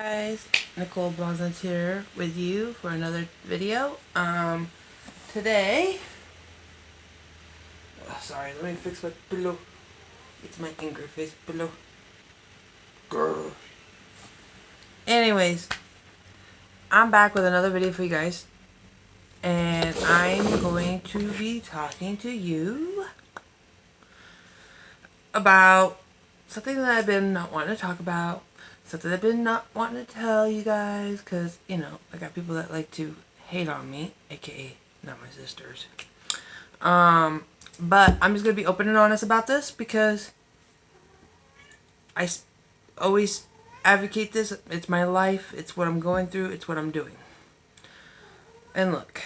Guys, Nicole Blossoms here with you for another video. Today, sorry, let me fix my pillow. It's my angry face pillow. Grr. Anyways, I'm back with another video for you guys, and I'm going to be talking to you about something that I've been not wanting to talk about. Something I've been not wanting to tell you guys, because, you know, I got people that like to hate on me, aka not my sisters. But I'm just going to be open and honest about this, because I always advocate this. It's my life. It's what I'm going through. It's what I'm doing. And look,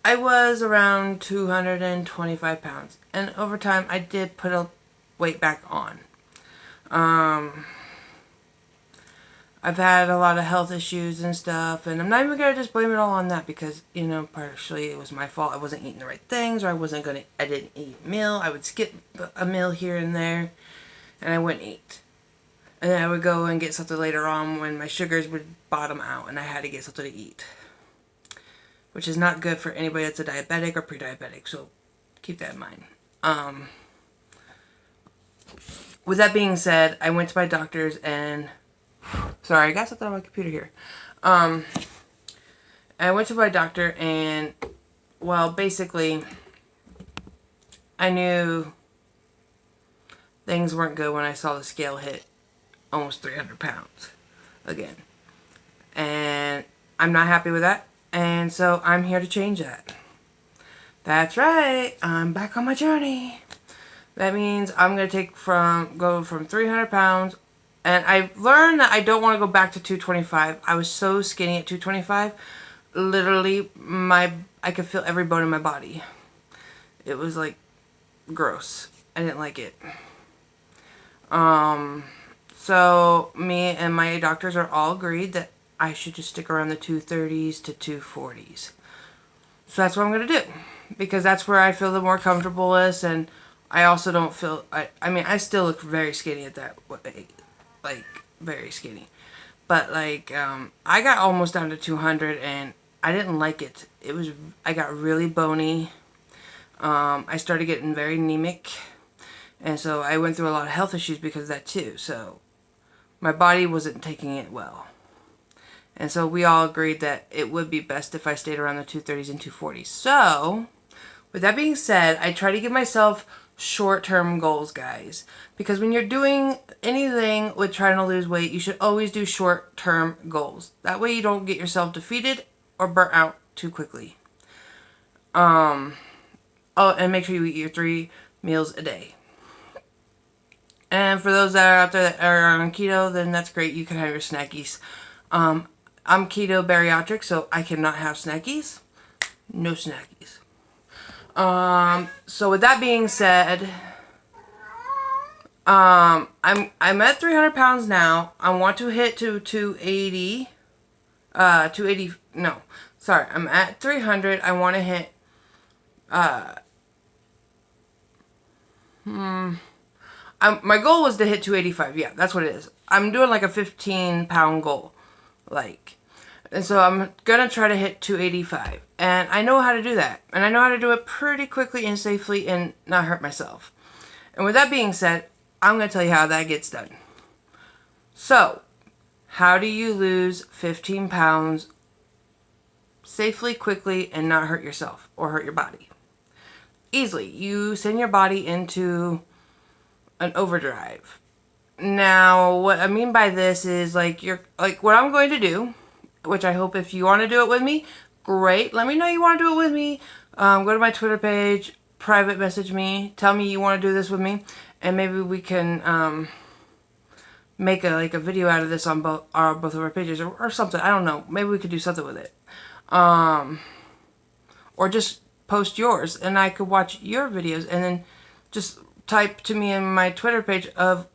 I was around 225 pounds. And over time, I did put a weight back on. I've had a lot of health issues and stuff, and I'm not even gonna just blame it all on that, because, you know, partially it was my fault. I wasn't eating the right things, or I didn't eat a meal. I would skip a meal here and there, and I wouldn't eat. And then I would go and get something later on when my sugars would bottom out, and I had to get something to eat, which is not good for anybody that's a diabetic or pre-diabetic, so keep that in mind. With that being said, I went to my doctor's, and sorry, I got something on my computer here. I went to my doctor, and, well, basically, I knew things weren't good when I saw the scale hit almost 300 pounds again. And I'm not happy with that, and so I'm here to change that. That's right, I'm back on my journey. That means I'm going to go from 300 pounds, and I've learned that I don't want to go back to 225. I was so skinny at 225, literally, I could feel every bone in my body. It was, like, gross. I didn't like it. So me and my doctors are all agreed that I should just stick around the 230s to 240s. So that's what I'm going to do, because that's where I feel the more comfortablest, and I also don't feel, I mean, I still look very skinny at that weight, like, very skinny. But, like, I got almost down to 200, and I didn't like it. I got really bony. I started getting very anemic, and so I went through a lot of health issues because of that too. So my body wasn't taking it well. And so we all agreed that it would be best if I stayed around the 230s and 240s. So, with that being said, I try to give myself short-term goals, guys. Because when you're doing anything with trying to lose weight, you should always do short-term goals. That way you don't get yourself defeated or burnt out too quickly. Oh, and make sure you eat your 3 meals a day. And for those that are out there that are on keto, then that's great. You can have your snackies. I'm keto bariatric, so I cannot have snackies. No snackies. So with that being said, I'm at 300 pounds now. I want to hit to 280. No, sorry. I'm at 300. I want to hit, my goal was to hit 285. Yeah, that's what it is. I'm doing like a 15-pound goal. Like, and so I'm going to try to hit 285. And I know how to do that. And I know how to do it pretty quickly and safely and not hurt myself. And with that being said, I'm going to tell you how that gets done. So, how do you lose 15 pounds safely, quickly, and not hurt yourself or hurt your body? Easily. You send your body into an overdrive. Now, what I mean by this is, like, what I'm going to do, which I hope if you want to do it with me, great. Let me know you want to do it with me. Go to my Twitter page, private message me, tell me you want to do this with me, and maybe we can make a video out of this on both of our pages, or something. I don't know. Maybe we could do something with it, or just post yours, and I could watch your videos, and then just type to me in my Twitter page of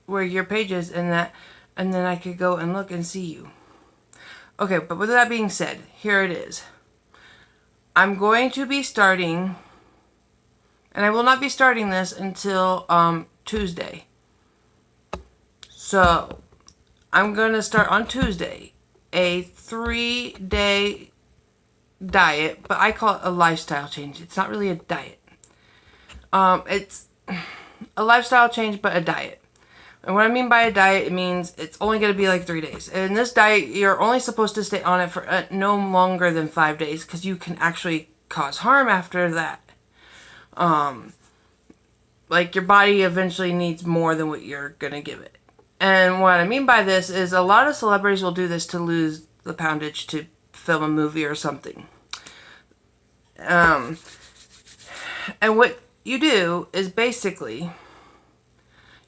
where your page is, and then I could go and look and see you. Okay, but with that being said, here it is. I'm going to be starting, and I will not be starting this until Tuesday. So I'm going to start on Tuesday a 3-day diet, but I call it a lifestyle change. It's not really a diet. It's a lifestyle change, but a diet. And what I mean by a diet, it means it's only going to be like 3 days. And this diet, you're only supposed to stay on it for no longer than 5 days, because you can actually cause harm after that. Like, your body eventually needs more than what you're going to give it. And what I mean by this is a lot of celebrities will do this to lose the poundage to film a movie or something. And what you do is basically,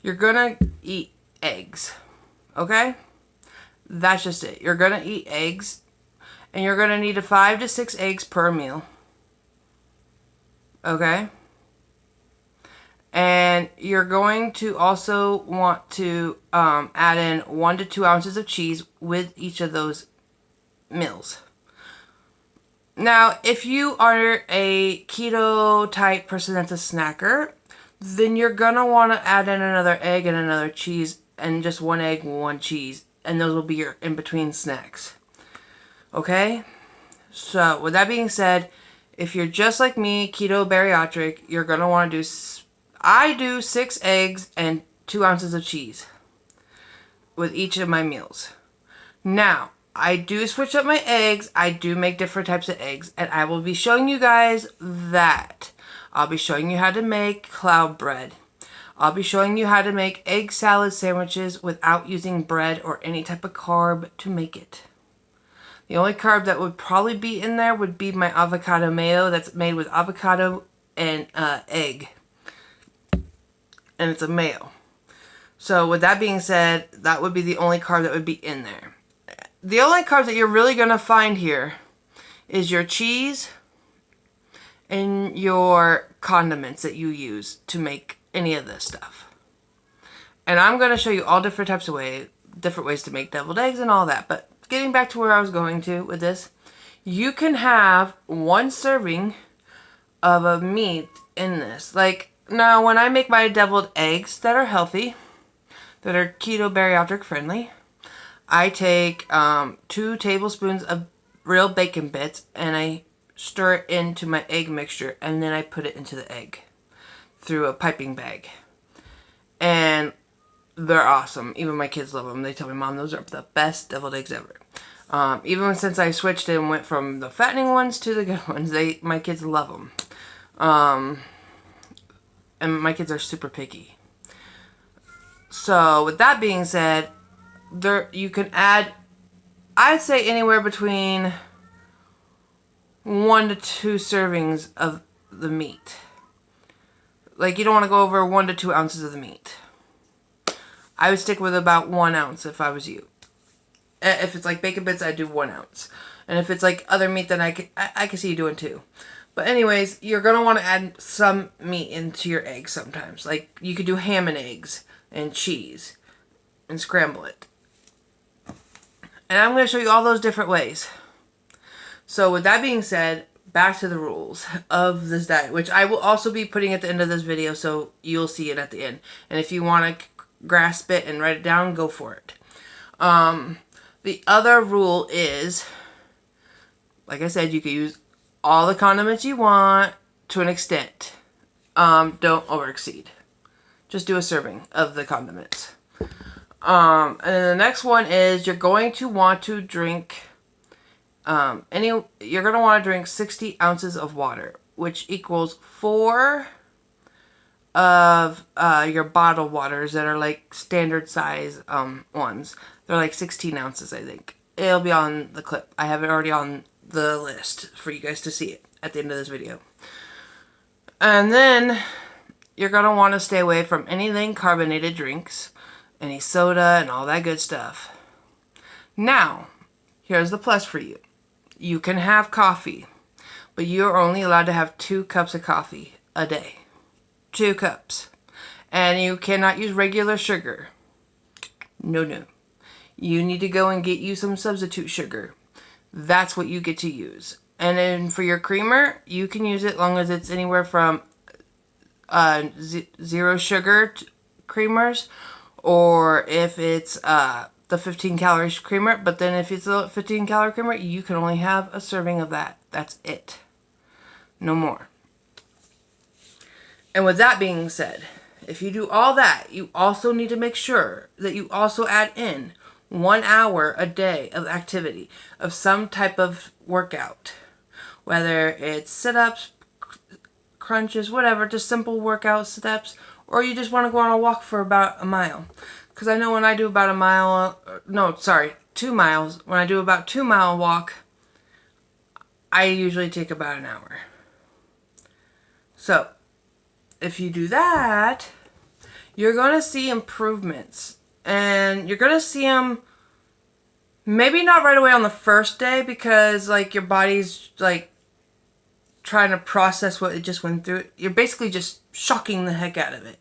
you're going to eat eggs. Okay? That's just it. You're going to eat eggs. And you're going to need 5 to 6 eggs per meal. Okay? And you're going to also want to add in 1 to 2 ounces of cheese with each of those meals. Now, if you are a keto type person that's a snacker, then you're going to want to add in another egg and another cheese, and just 1 egg, 1 cheese. And those will be your in-between snacks. Okay? So, with that being said, if you're just like me, keto bariatric, you're going to want to do... I do 6 eggs and 2 ounces of cheese with each of my meals. Now, I do switch up my eggs. I do make different types of eggs. And I will be showing you guys that. I'll be showing you how to make cloud bread. I'll be showing you how to make egg salad sandwiches without using bread or any type of carb to make it. The only carb that would probably be in there would be my avocado mayo that's made with avocado and egg. And it's a mayo. So with that being said, that would be the only carb that would be in there. The only carbs that you're really going to find here is your cheese and your condiments that you use to make any of this stuff. And I'm going to show you all different types of different ways to make deviled eggs and all that. But getting back to where I was going to with this, you can have 1 serving of a meat in this. Like, now when I make my deviled eggs that are healthy, that are keto bariatric friendly, I take 2 tablespoons of real bacon bits and I stir it into my egg mixture, and then I put it into the egg through a piping bag. And they're awesome. Even my kids love them. They tell me, Mom, those are the best deviled eggs ever. Even since I switched and went from the fattening ones to the good ones, my kids love them. And my kids are super picky. So with that being said, you can add, I'd say, anywhere between 1 to 2 servings of the meat. Like, you don't want to go over 1 to 2 ounces of the meat. I would stick with about 1 ounce if I was you. If it's like bacon bits, I'd do 1 ounce. And if it's like other meat, then I can see you doing 2. But anyways, you're going to want to add some meat into your eggs sometimes. Like, you could do ham and eggs and cheese and scramble it. And I'm going to show you all those different ways. So with that being said, back to the rules of this diet, which I will also be putting at the end of this video, so you'll see it at the end. And if you want to grasp it and write it down, go for it. The other rule is, like I said, you can use all the condiments you want to an extent. Don't overexceed. Just do a serving of the condiments. And then the next one is you're going to want to drink you're going to want to drink 60 ounces of water, which equals 4 of your bottled waters that are like standard size ones. They're like 16 ounces, I think. It'll be on the clip. I have it already on the list for you guys to see it at the end of this video. And then you're going to want to stay away from anything carbonated drinks, any soda and all that good stuff. Now, here's the plus for you. You can have coffee, but you're only allowed to have 2 cups of coffee a day. 2 cups. And you cannot use regular sugar. No. You need to go and get you some substitute sugar. That's what you get to use. And then for your creamer, you can use it as long as it's anywhere from 0 sugar creamers or if it's the 15 calorie creamer. But then if it's a 15 calorie creamer, you can only have a serving of that. That's it. No more. And with that being said, if you do all that, you also need to make sure that you also add in 1 hour a day of activity, of some type of workout. Whether it's sit-ups, crunches, whatever, just simple workout steps, or you just want to go on a walk for about a mile. Because I know when I do about 2 miles, when I do about 2 mile walk, I usually take about an hour. So, if you do that, you're going to see improvements. And you're going to see them maybe not right away on the first day, because like your body's like trying to process what it just went through. You're basically just shocking the heck out of it.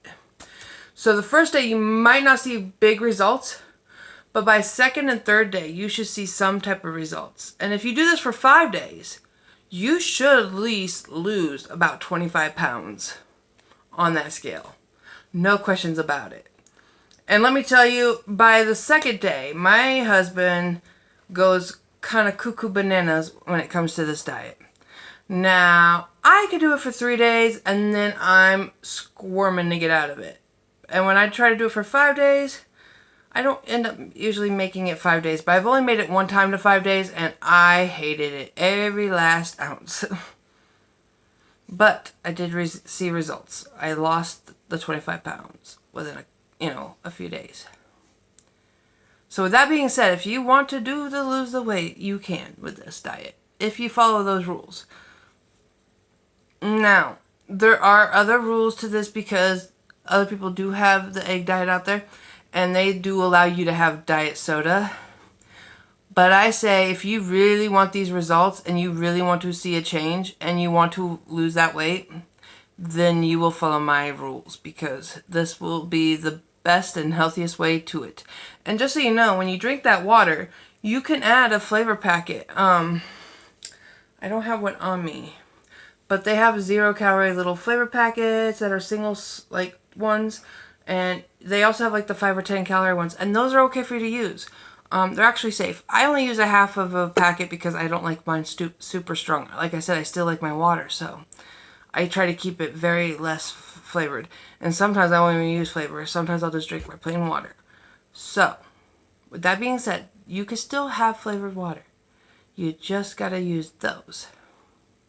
So the first day you might not see big results, but by second and third day you should see some type of results. And if you do this for 5 days, you should at least lose about 25 pounds on that scale. No questions about it. And let me tell you, by the second day, my husband goes kind of cuckoo bananas when it comes to this diet. Now, I could do it for 3 days and then I'm squirming to get out of it. And when I try to do it for 5 days, I don't end up usually making it 5 days. But I've only made it one time to 5 days and I hated it, every last ounce. But I did see results. I lost the 25 pounds within a few days. So with that being said, if you want to lose the weight, you can with this diet, if you follow those rules. Now, there are other rules to this, because other people do have the egg diet out there, and they do allow you to have diet soda. But I say, if you really want these results and you really want to see a change and you want to lose that weight, then you will follow my rules, because this will be the best and healthiest way to it. And just so you know, when you drink that water, you can add a flavor packet. I don't have one on me, but they have 0-calorie little flavor packets that are single like ones, and they also have like the 5 or 10 calorie ones, and those are okay for you to use. They're actually safe. I only use a half of a packet because I don't like mine super strong. Like I said, I still like my water, so I try to keep it very less flavored. And sometimes I won't even use flavor. Sometimes I'll just drink my plain water. So, with that being said, you can still have flavored water. You just gotta use those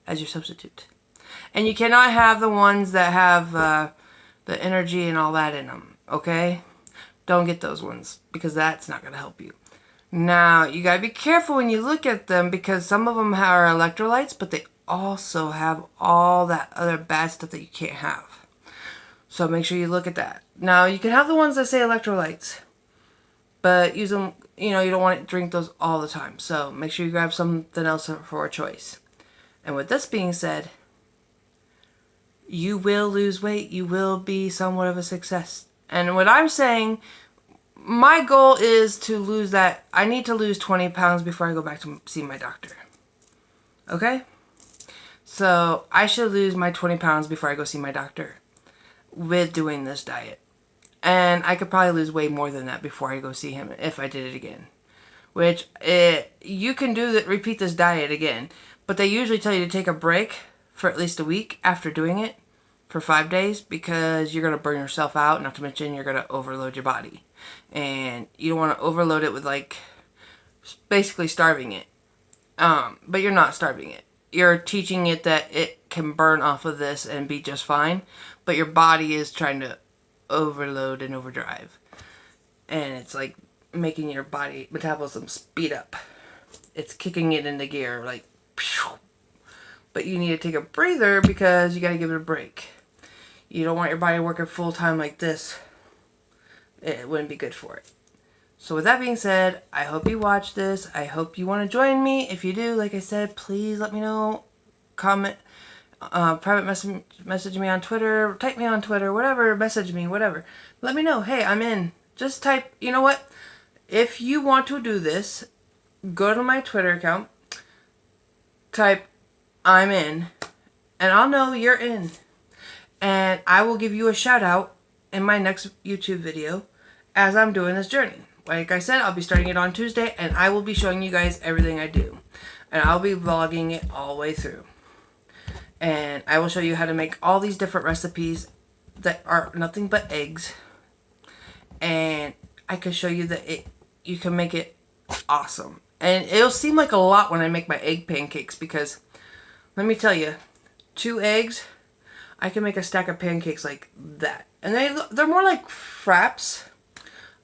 as your substitute. And you cannot have the ones that have the energy and all that in them, okay? Don't get those ones, because that's not gonna help you. Now, you gotta be careful when you look at them, because some of them are electrolytes, but they also have all that other bad stuff that you can't have. So make sure you look at that. Now, you can have the ones that say electrolytes, but use them, you don't want to drink those all the time. So make sure you grab something else for a choice. And with this being said, you will lose weight. You will be somewhat of a success. And what I'm saying, my goal is to lose that. I need to lose 20 pounds before I go back to see my doctor. Okay? So I should lose my 20 pounds before I go see my doctor with doing this diet. And I could probably lose way more than that before I go see him if I did it again. Which, you can repeat this diet again. But they usually tell you to take a break for at least a week after doing it for 5 days, because you're going to burn yourself out, not to mention you're going to overload your body. And you don't want to overload it with basically starving it. But you're not starving it. You're teaching it that it can burn off of this and be just fine, but your body is trying to overload and overdrive. And it's like making your body metabolism speed up. It's kicking it into gear, like, phew. But you need to take a breather, because you got to give it a break. You don't want your body working full time like this. It wouldn't be good for it. So with that being said, I hope you watch this. I hope you want to join me. If you do, like I said, please let me know. Comment, private message me on Twitter, type me on Twitter, whatever, message me, whatever. Let me know. Hey, I'm in. Just type, you know what? If you want to do this, go to my Twitter account, type, I'm in, and I'll know you're in. And I will give you a shout out in my next YouTube video. as I'm doing this journey. Like I said, I'll be starting it on Tuesday, and I will be showing you guys everything I do. And I'll be vlogging it all the way through. And I will show you how to make all these different recipes that are nothing but eggs. And I can show you that you can make it awesome. And it'll seem like a lot when I make my egg pancakes, because let me tell you, 2 eggs, I can make a stack of pancakes like that. And they're more like fraps,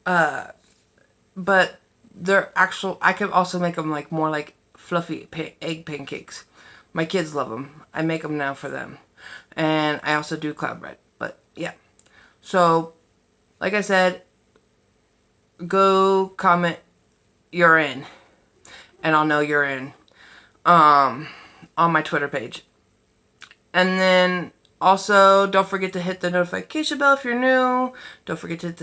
but they're actual. I can also make them like more like fluffy egg pancakes. My kids love them. I make them now for them. And I also do cloud bread. But yeah. So, like I said, go comment you're in. And I'll know you're in. On my Twitter page. And then also, don't forget to hit the notification bell if you're new. Don't forget to hit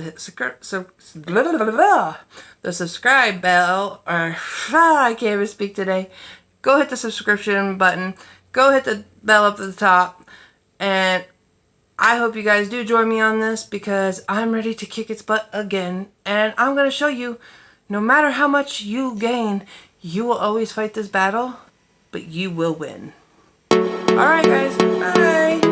the subscribe bell. Or I can't even speak today. Go hit the subscription button. Go hit the bell up at the top. And I hope you guys do join me on this, because I'm ready to kick its butt again. And I'm going to show you, no matter how much you gain, you will always fight this battle, but you will win. Alright guys, bye!